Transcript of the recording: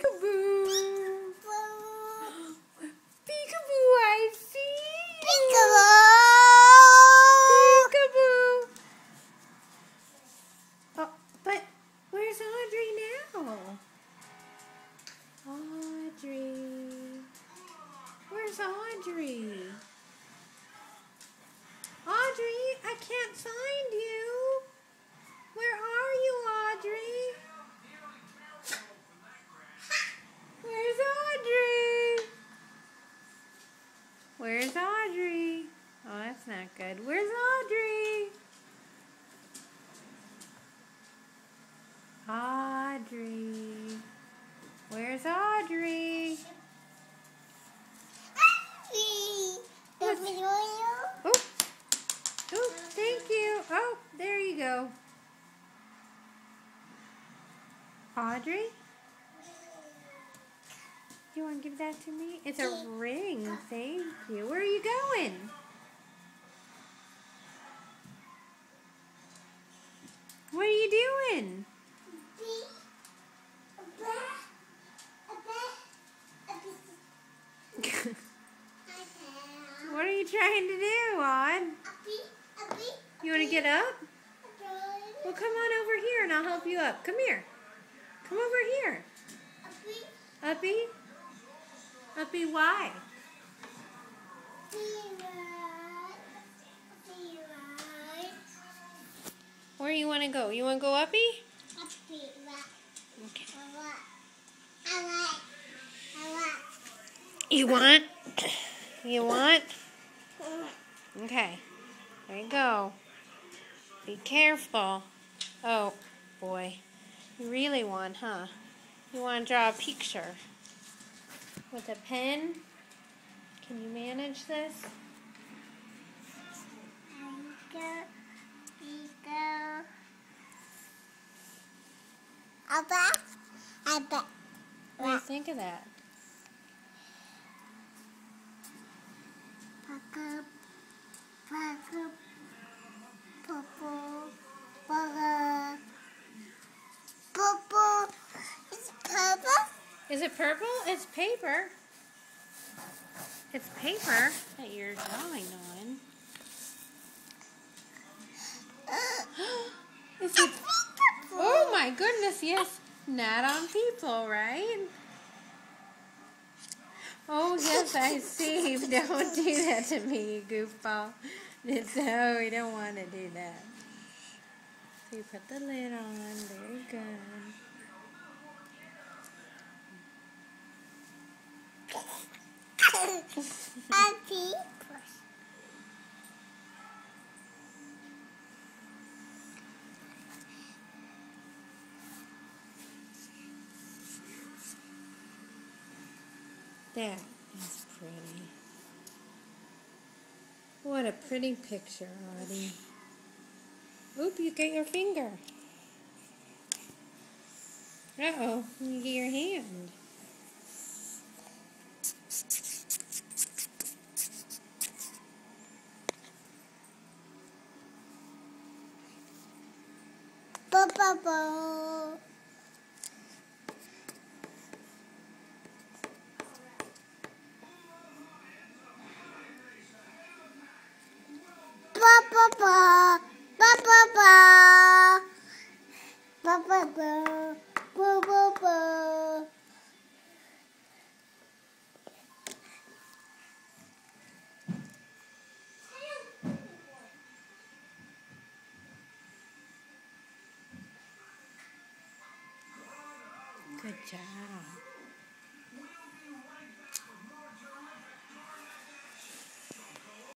Peekaboo. Peekaboo, I see you. Peekaboo. Oh, but where's Audrey now? Audrey. Where's Audrey? Audrey, I can't find you. Where are you, Audrey? Where's Audrey? Where's Audrey? Oh, that's not good. Where's Audrey? Audrey. Where's Audrey? Oh, thank you. Oh, there you go. Audrey? You want to give that to me? It's a ring. Thank you. Where are you going? What are you doing? What are you trying to do, Aud? You want to get up? Well, come on over here and I'll help you up. Come here. Come over here. Uppy? Uppy, why? Where you want to go? You want to go Uppy? Okay. You want? You want? Okay. There you go. Be careful. Oh, boy. You really want, huh? You want to draw a picture with a pen? Can you manage this? I bet. What do you think of that? Is it purple? It's paper. It's paper that you're drawing on. Is it? Oh my goodness, yes. Not on people, right? Oh yes, I see. Don't do that to me, you goofball. No, we don't want to do that. So you put the lid on. Very good. That is pretty. What a pretty picture, Audie. Oop, you got your finger. Uh-oh, you get your hand. Good job.